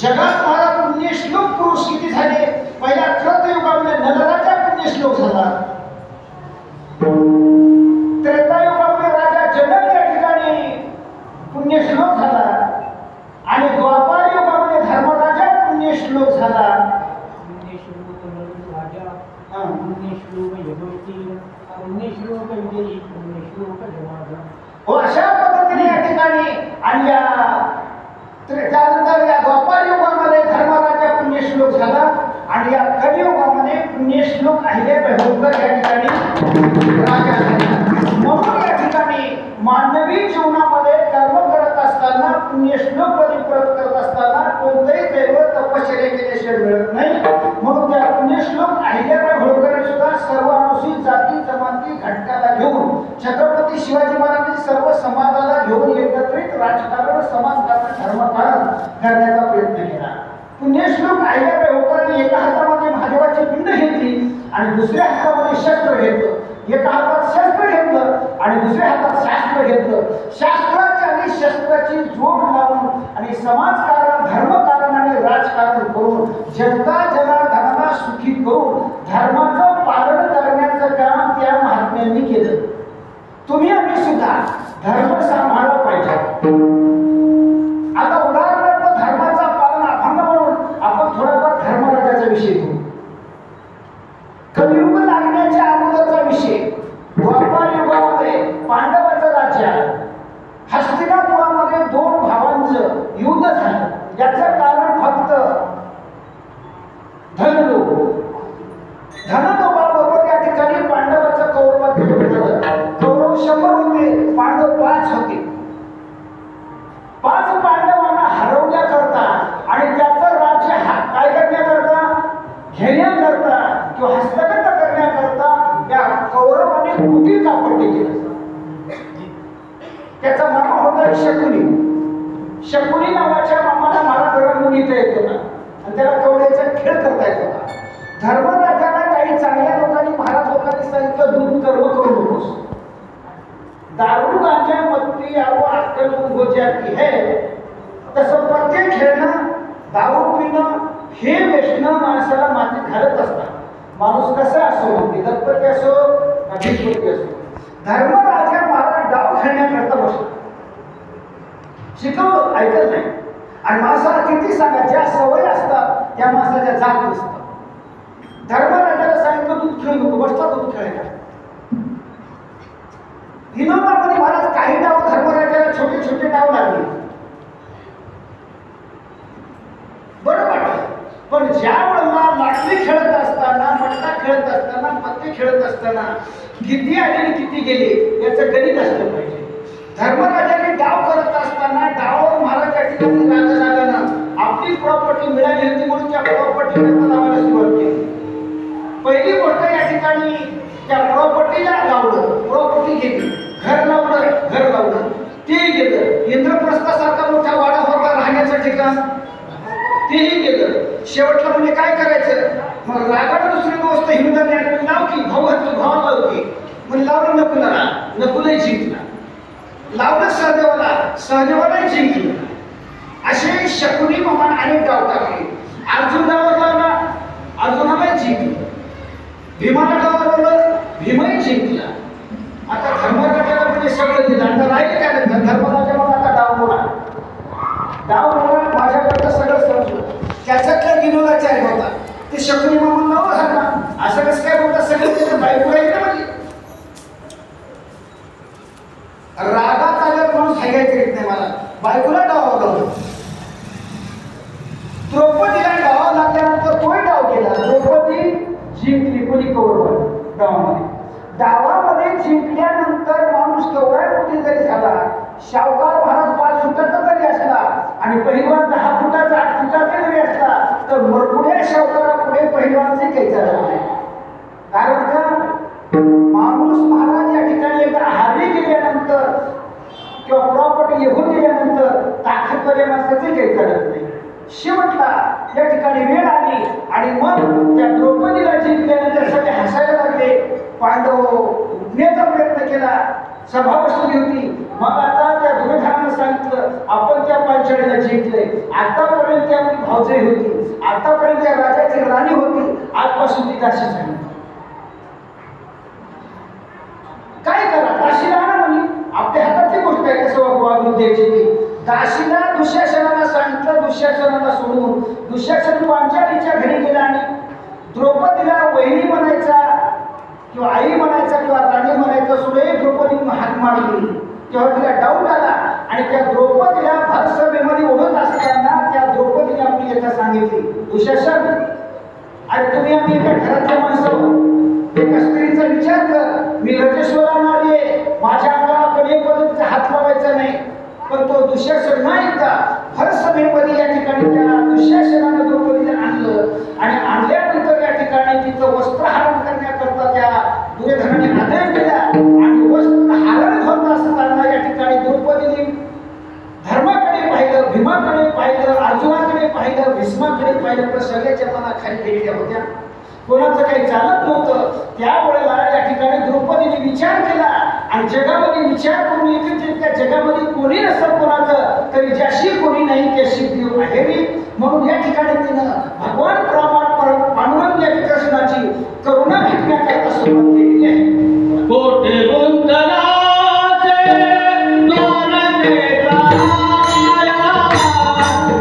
जगात मला पुण्यश्लोक पुरुष किती झाले? पहिल्या कृतयुगामध्ये नलराजा पुण्यश्लोक झाला, त्रेतायुगामध्ये राजा जनक या ठिकाणी पुण्यश्लोक झाला, आणि द्वापार युगामध्ये धर्मराजा पुण्यश्लोक झाला. पुण्यश्लोक राजा, पुण्यश्लोक यदुवंशी, पुण्यश्लोक विजयी, पुण्यश्लोक जनार्दन. हो, अशा पद्धतीने या ठिकाणी. आणि त्यानंतर या द्वापार युगामध्ये धर्मराजा पुण्यश्लोक झाला, आणि या कलियुगामध्ये पुण्यश्लोक अहिल्याबाई होळकर या ठिकाणी राजा झाला. म्हणून या ठिकाणी मानवी जीवनामध्ये कर्म करत असताना, पुण्यश्लोक परिपूर्ण करत असताना कोणतेही दैवत तपश्चर्या केल्याशिवाय मिळत नाही. म्हणून त्या पुण्यश्लोक अहिल्याबाई होळकर सुद्धा सर्व अनुसूचित जाती जमाती घटकाला घेऊन छत्रपती शिवाजी महाराजांनी सर्व समाजाला घेऊन एकत्रित राजकारण, समाजकारण, धर्मकारण करण्याचा प्रयत्न केला. पुण्यश्लोक अहिल्याबाई होळकरांनी एका हातामध्ये महादेवाची पिंड घेतली आणि दुसऱ्या हातामध्ये शस्त्र घेतलं. एका हातात शस्त्र घेतलं आणि दुसऱ्या हातात शास्त्र घेतलं. शास्त्राची आणि शस्त्राची जोड लावून आणि समाजकारण, धर्मकारण आणि राजकारण करून जनता जनार्दनाला सुखी करून धर्माचं पालन करण्याचं काम त्या महात्म्यांनी केलं. तुम्ही आम्ही सुद्धा धर्म सांभाळला पाहिजे. आता उदाहरणार्थ धर्माचा पालन अभंग म्हणून आपण थोडाफार धर्मराजाचा विषय घेऊ. कलियुग लागण्याच्या अगोदरचा विषय. द्वापार युगामध्ये पांडवाचं राज्य आहे. हस्तिनापुरामध्ये दोन भावांचं युद्ध झालं. याचं कारण फक्त धनलोभाबरोबर या ठिकाणी पांडवाचं कौरवात युद्ध झालं. कौरव 100 होते, पांडव 5 होते. 5 पांडवांना हरवण्याकरता आणि त्याचं राज्य काय करण्याकरता, घेण्याकरता किंवा हस्तगत करण्याकरता त्या कौरवाने कुटील कापट्टी केलं. त्याचा मामा होता शकुनी. शकुनी नावाच्या मामाला मला मुलीचा येत होता आणि त्याला कवड्याचा खेळ करता येत होता. धर्मराजाला काही चांगल्या लोकांनी, महाराज लोकांनी सांगितलं दूध कर्म करू नकोस. दारू गांजा मत्ती यावं अक्कल हो जाती है. तसं प्रत्येक खेळणं, दारू पिणं हे व्यसन माणसाला मातीत घालत असतात. माणूस कसा असो, गणपती असो, गणपती असो. धर्मराजा महाराज डाव खेळण्याकरता बसला. शिकवलं, ऐकत नाही. आणि माणसाला किती सांगा, ज्या सवय असतात त्या माणसाच्या जात नसतात. धर्मराजाला सांगितलं दूध खेळू नको, बसला दूध खेळायला. विनोदामध्ये महाराज काही डाव धर्मराजाला छोटे छोटे डाव लागले, बरं वाटलं. पण ज्या वेळेला लाटणी खेळत असताना, मटका खेळत असताना, पत्ते खेळत असताना किती आले आणि किती गेले याचं गणित असलं पाहिजे. धर्मराजाने डाव करत असताना डावावर महाराज रागानं आपली प्रॉपर्टी मिळाली होती म्हणून त्या प्रॉपर्टी लावायला सुरुवात केली. पहिली गोष्ट या ठिकाणी त्या प्रॉपर्टीला लावलं, प्रॉपर्टी घेतली. घर लावलं, ते गेलं. इंद्रप्रस्थासारखा मोठा वाडा होता राहण्याचं ठिकाण, तेही गेलं. शेवटला म्हणजे काय करायचं, मग रागाला दुसरी गोष्ट हिंदू लाव की भावाला लाव की म्हणजे लावलं. नकुलही जिंकला. लावलं सहदेवालाही जिंकलं. असे शकुनी मामाने अनेक डाव टाकले. अर्जुन डावावर लावला, अर्जुनालाही जिंकलं. भीमाला डावावर लावलं, भीमही जिंकला. आता धर्मराजाला म्हणजे सगळं दिलं. आता राहील काय धर्मराजा म्हणून आता डाव म्हणून माझ्याकडचं सगळं समजलं. त्याच्यातला विनोदाचार्य होता, ते शकुनी मामा नाव घालला. असं कसं काय बोलता, सगळं त्याचं बायको आहे ना. म्हणजे रागात आल्यावर माणूस हायगायचं येत नाही. मला बायकोला डाव लावलं. द्रौपदीला डाव लागल्यानंतर तोही डाव केला. द्रौपदी जिंकली. कोणी कौरव डावामध्ये. डावामध्ये जिंकल्यानंतर माणूस केवढा मोठी जरी झाला, शावकार महाराज 5 फुटाचा जरी असला आणि पहिलवान 10 फुटाचा 8 फुटाचा जरी असला, तर मरकुड्या शावकारापुढे पहिलवानचे काही चालत नाही. कारण का, माणूस महाराज या ठिकाणी एकदा हारी गेल्यानंतर किंवा प्रॉपर्टी येऊन गेल्यानंतर ताकदवाल्या माणसाचे काही चालत नाही. शेवटला या ठिकाणी वेळ आली आणि मग त्या द्रौपदीला जिंकल्यानंतर सगळे हसायला लागले. पांडव उठण्याचा प्रयत्न केला, सभा बसली होती. मग आता त्या दुर्योधनानं भीमानं सांगितलं आपण त्या पांचाळीला जिंकले, आतापर्यंत ती आपली भावजाई होती, आतापर्यंत त्या राजाची राणी होती, आजपासून ती दासी झाली. काय करा, दासीला आणा म्हणे, आपल्या हातातली गोष्ट आहे कसं वागणूक द्यायची ती. दासीला दुःशासनाला सांगितलं, दुःशासनाला सोडून दुःशासन पांचाळीच्या घरी गेला आणि द्रौपदीला वहिनी म्हणायचा किंवा आई म्हणायचा किंवा राणी म्हणायचा सुरे द्रौपदीने हात मारली. तेव्हा तिला डाऊट आला आणि त्या द्रौपदीला भरसभेमध्ये ओढत असताना त्या द्रौपदीने आपली यथा सांगितली, दुःशासन अरे तुम्ही आम्ही एका घरातल्या माणसं, एका स्त्रीचा विचार कर, मी रजेश्वरांना आले, माझ्या अंगाला कोणी पद्धतीचा हात लावायचा नाही. पण तो दुःशासन न ऐकता भरसभेमध्ये या ठिकाणी त्या दुःशासनानं द्रौपदीला आणलं आणि आणल्यानंतर या ठिकाणी तिचं वस्त्रहरण करण्याकरता त्या दुर्योधनाने आदेश दिला आणि वस्त्रहरण होत असताना या ठिकाणी द्रौपदीने धर्माकडे पाहिलं, भीमाकडे पाहिलं, अर्जुनाकडे पाहिलं, भीष्माकडे पाहिलं, पण सगळ्याच्या मनाखाली गेलेल्या होत्या. कोणाचं काही चालत नव्हतं. त्यावेळेला या ठिकाणी द्रौपदीने विचार केला आणि जगामध्ये विचार करून येते त्या जगामध्ये कोणी नसतं कोणाचं, तरी ज्याशी कोणी नाही त्याशी देव आहे रे. म्हणून या ठिकाणी तिनं भगवान पांडुरंग या कृष्णाची करुणा भेटण्याकरता सुरुवात केली.